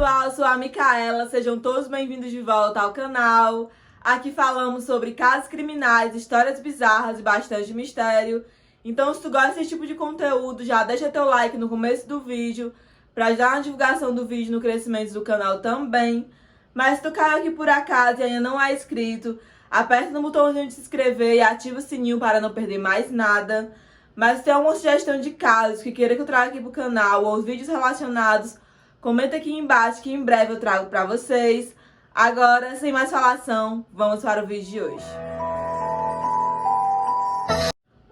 pessoal, eu sou a Micaela, sejam todos bem-vindos de volta ao canal. Aqui falamos sobre casos criminais, histórias bizarras e bastante mistério. Então se tu gosta desse tipo de conteúdo, já deixa teu like no começo do vídeo para ajudar na divulgação do vídeo, no crescimento do canal também. Mas se tu caiu aqui por acaso e ainda não é inscrito, aperta no botãozinho de se inscrever e ativa o sininho para não perder mais nada. Mas se tem alguma sugestão de casos que queira que eu traga aqui pro canal ou os vídeos relacionados, comenta aqui embaixo que em breve eu trago pra vocês. Agora, sem mais falação, vamos para o vídeo de hoje.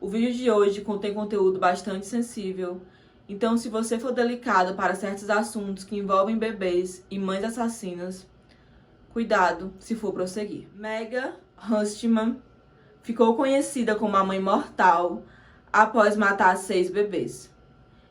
O vídeo de hoje contém conteúdo bastante sensível, então se você for delicado para certos assuntos que envolvem bebês e mães assassinas, cuidado se for prosseguir. Megan Hustman ficou conhecida como a Mãe Mortal após matar 6 bebês.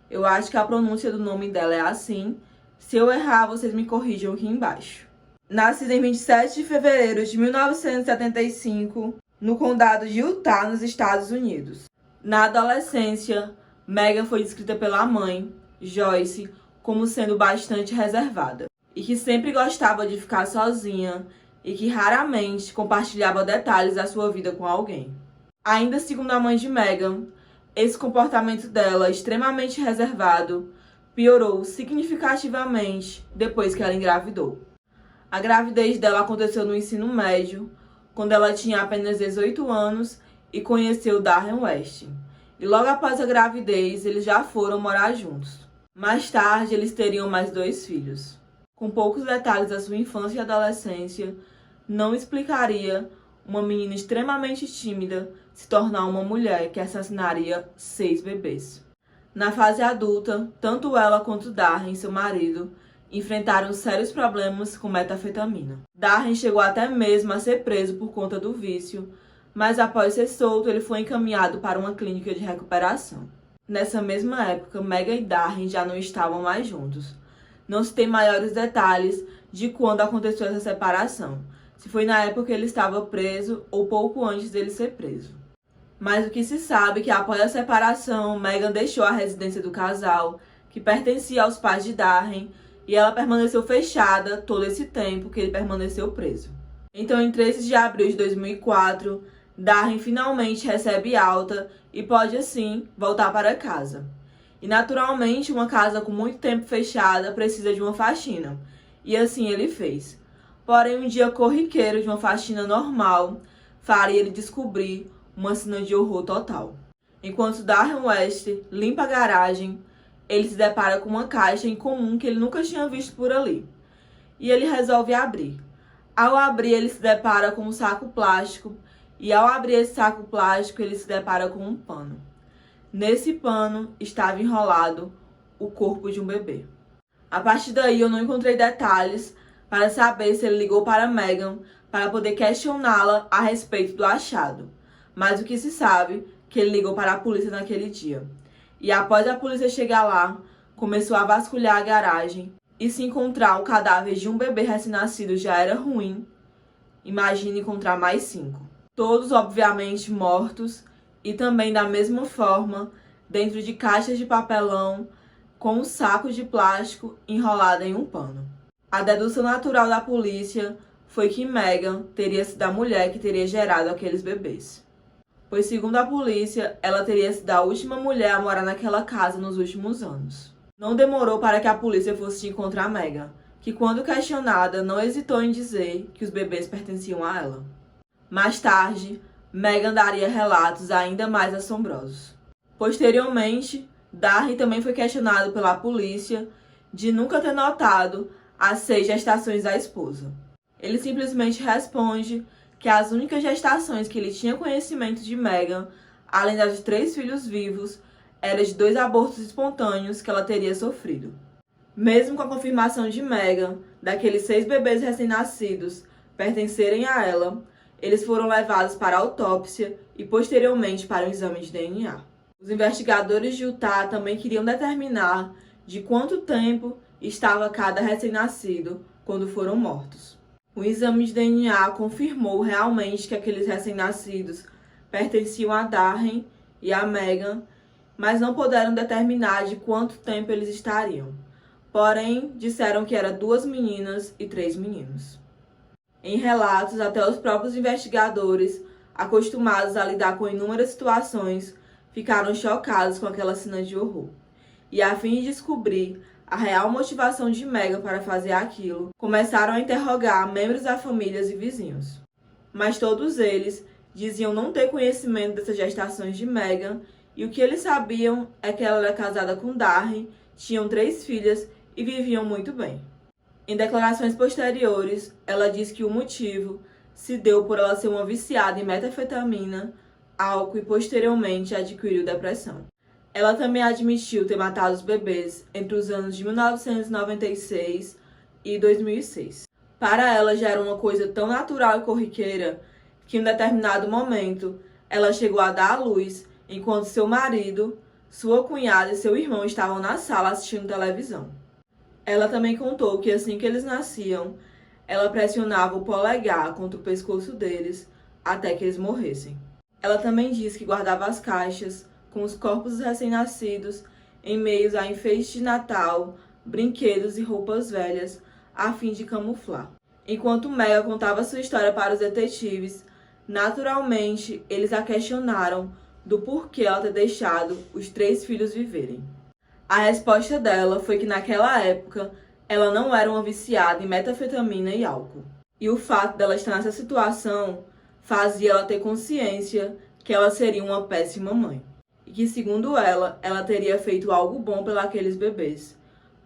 Eu acho que a pronúncia do nome dela é assim. Se eu errar, vocês me corrijam aqui embaixo. Nascida em 27 de fevereiro de 1975, no condado de Utah, nos Estados Unidos. Na adolescência, Megan foi descrita pela mãe, Joyce, como sendo bastante reservada e que sempre gostava de ficar sozinha e que raramente compartilhava detalhes da sua vida com alguém. Ainda segundo a mãe de Megan, esse comportamento dela, extremamente reservado, piorou significativamente depois que ela engravidou. A gravidez dela aconteceu no ensino médio, quando ela tinha apenas 18 anos e conheceu Darren West. E logo após a gravidez, eles já foram morar juntos. Mais tarde, eles teriam mais 2 filhos. Com poucos detalhes da sua infância e adolescência, não explicaria uma menina extremamente tímida se tornar uma mulher que assassinaria 6 bebês. Na fase adulta, tanto ela quanto Darren, seu marido, enfrentaram sérios problemas com metanfetamina. Darren chegou até mesmo a ser preso por conta do vício, mas após ser solto, ele foi encaminhado para uma clínica de recuperação. Nessa mesma época, Megan e Darren já não estavam mais juntos. Não se tem maiores detalhes de quando aconteceu essa separação, se foi na época que ele estava preso ou pouco antes dele ser preso. Mas o que se sabe é que após a separação, Megan deixou a residência do casal, que pertencia aos pais de Darren, e ela permaneceu fechada todo esse tempo que ele permaneceu preso. Então, em 13 de abril de 2004, Darren finalmente recebe alta e pode, assim, voltar para casa. E, naturalmente, uma casa com muito tempo fechada precisa de uma faxina, e assim ele fez. Porém, um dia corriqueiro de uma faxina normal faria ele descobrir uma cena de horror total. Enquanto Darren West limpa a garagem, ele se depara com uma caixa incomum que ele nunca tinha visto por ali. E ele resolve abrir. Ao abrir, ele se depara com um saco plástico. E ao abrir esse saco plástico, ele se depara com um pano. Nesse pano estava enrolado o corpo de um bebê. A partir daí, eu não encontrei detalhes para saber se ele ligou para Megan para poder questioná-la a respeito do achado. Mas o que se sabe é que ele ligou para a polícia naquele dia. E após a polícia chegar lá, começou a vasculhar a garagem e se encontrar o cadáver de um bebê recém-nascido já era ruim. Imagine encontrar mais 5. Todos, obviamente, mortos e também da mesma forma, dentro de caixas de papelão com um saco de plástico enrolado em um pano. A dedução natural da polícia foi que Megan teria sido a mulher que teria gerado aqueles bebês. Pois, segundo a polícia, ela teria sido a última mulher a morar naquela casa nos últimos anos. Não demorou para que a polícia fosse encontrar Megan, que quando questionada não hesitou em dizer que os bebês pertenciam a ela. Mais tarde, Megan daria relatos ainda mais assombrosos. Posteriormente, Darren também foi questionado pela polícia de nunca ter notado as 6 gestações da esposa. Ele simplesmente responde que as únicas gestações que ele tinha conhecimento de Megan, além das de 3 filhos vivos, eram de 2 abortos espontâneos que ela teria sofrido. Mesmo com a confirmação de Megan, daqueles 6 bebês recém-nascidos pertencerem a ela, eles foram levados para a autópsia e posteriormente para um exame de DNA. Os investigadores de Utah também queriam determinar de quanto tempo estava cada recém-nascido quando foram mortos. O exame de DNA confirmou realmente que aqueles recém-nascidos pertenciam a Darren e a Megan, mas não puderam determinar de quanto tempo eles estariam. Porém, disseram que eram 2 meninas e 3 meninos. Em relatos, até os próprios investigadores, acostumados a lidar com inúmeras situações, ficaram chocados com aquela cena de horror. E a fim de descobrir a real motivação de Megan para fazer aquilo, começaram a interrogar membros da família e vizinhos. Mas todos eles diziam não ter conhecimento dessas gestações de Megan, e o que eles sabiam é que ela era casada com Darren, tinham 3 filhas e viviam muito bem. Em declarações posteriores, ela diz que o motivo se deu por ela ser uma viciada em metanfetamina, álcool e posteriormente adquiriu depressão. Ela também admitiu ter matado os bebês entre os anos de 1996 e 2006. Para ela já era uma coisa tão natural e corriqueira que em um determinado momento ela chegou a dar à luz enquanto seu marido, sua cunhada e seu irmão estavam na sala assistindo televisão. Ela também contou que assim que eles nasciam, ela pressionava o polegar contra o pescoço deles até que eles morressem. Ela também diz que guardava as caixas com os corpos dos recém-nascidos em meio a enfeites de Natal, brinquedos e roupas velhas, a fim de camuflar. Enquanto Megan contava sua história para os detetives, naturalmente eles a questionaram do porquê ela ter deixado os 3 filhos viverem. A resposta dela foi que naquela época ela não era uma viciada em metanfetamina e álcool. E o fato dela estar nessa situação fazia ela ter consciência que ela seria uma péssima mãe. E que, segundo ela teria feito algo bom pelos bebês.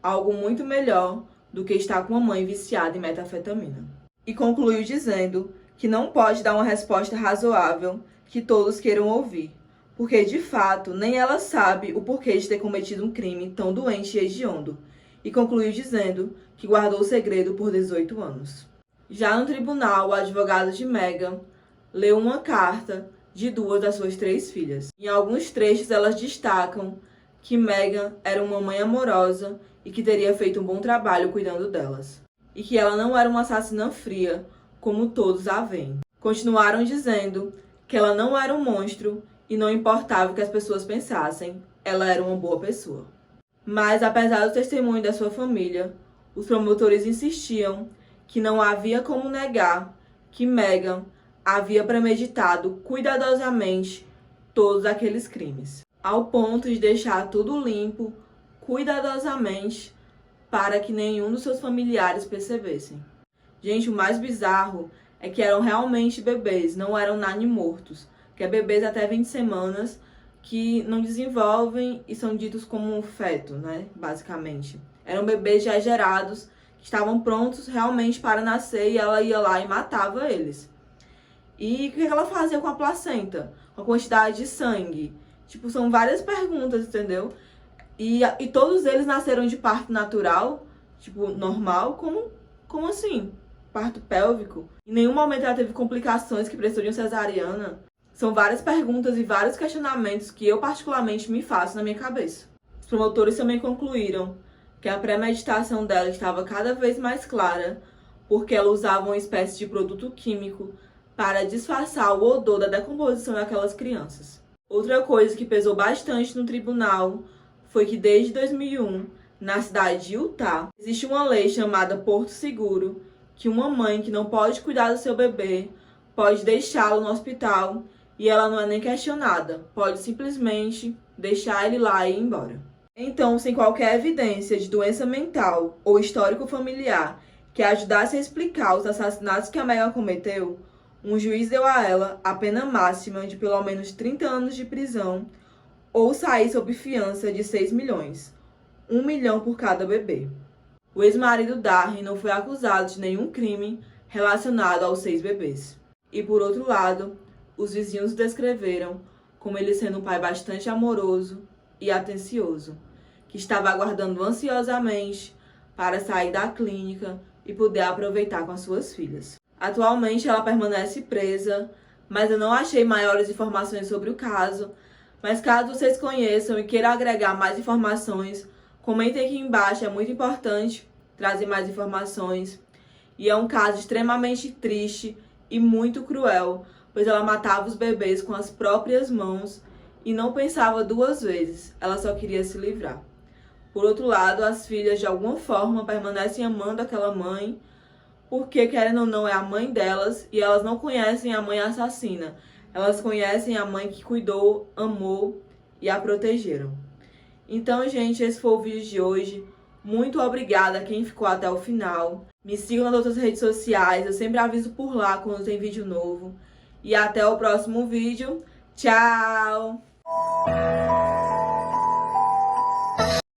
Algo muito melhor do que estar com uma mãe viciada em metanfetamina. E concluiu dizendo que não pode dar uma resposta razoável que todos queiram ouvir, porque de fato nem ela sabe o porquê de ter cometido um crime tão doente e hediondo, e concluiu dizendo que guardou o segredo por 18 anos. Já no tribunal, o advogado de Megan leu uma carta de 2 das suas 3 filhas. Em alguns trechos elas destacam que Megan era uma mãe amorosa e que teria feito um bom trabalho cuidando delas, e que ela não era uma assassina fria, como todos a veem. Continuaram dizendo que ela não era um monstro e não importava o que as pessoas pensassem, ela era uma boa pessoa. Mas, apesar do testemunho da sua família, os promotores insistiam que não havia como negar que Megan havia premeditado cuidadosamente todos aqueles crimes, ao ponto de deixar tudo limpo, cuidadosamente, para que nenhum dos seus familiares percebessem. Gente, o mais bizarro é que eram realmente bebês, não eram mortos, que é bebês até 20 semanas que não desenvolvem e são ditos como um feto, né, basicamente. Eram bebês já gerados, que estavam prontos realmente para nascer e ela ia lá e matava eles. E o que ela fazia com a placenta? Com a quantidade de sangue? Tipo, são várias perguntas, entendeu? E todos eles nasceram de parto natural, tipo, normal, como assim? Parto pélvico? Em nenhum momento ela teve complicações que precisou de uma cesariana. São várias perguntas e vários questionamentos que eu particularmente me faço na minha cabeça. Os promotores também concluíram que a premeditação dela estava cada vez mais clara, porque ela usava uma espécie de produto químico para disfarçar o odor da decomposição daquelas crianças. Outra coisa que pesou bastante no tribunal foi que desde 2001, na cidade de Utah, existe uma lei chamada Porto Seguro, que uma mãe que não pode cuidar do seu bebê pode deixá-lo no hospital e ela não é nem questionada, pode simplesmente deixar ele lá e ir embora. Então, sem qualquer evidência de doença mental ou histórico familiar que ajudasse a explicar os assassinatos que a Megan cometeu, um juiz deu a ela a pena máxima de pelo menos 30 anos de prisão ou sair sob fiança de 6 milhões, 1 milhão por cada bebê. O ex-marido Darren não foi acusado de nenhum crime relacionado aos 6 bebês. E por outro lado, os vizinhos o descreveram como ele sendo um pai bastante amoroso e atencioso, que estava aguardando ansiosamente para sair da clínica e poder aproveitar com as suas filhas. Atualmente ela permanece presa, mas eu não achei maiores informações sobre o caso. Mas caso vocês conheçam e queiram agregar mais informações, comentem aqui embaixo, é muito importante trazer mais informações. E é um caso extremamente triste e muito cruel, pois ela matava os bebês com as próprias mãos e não pensava 2 vezes, ela só queria se livrar. Por outro lado, as filhas de alguma forma permanecem amando aquela mãe, porque querendo ou não é a mãe delas e elas não conhecem a mãe assassina. Elas conhecem a mãe que cuidou, amou e a protegeram. Então, gente, esse foi o vídeo de hoje. Muito obrigada a quem ficou até o final. Me sigam nas outras redes sociais, eu sempre aviso por lá quando tem vídeo novo. E até o próximo vídeo. Tchau!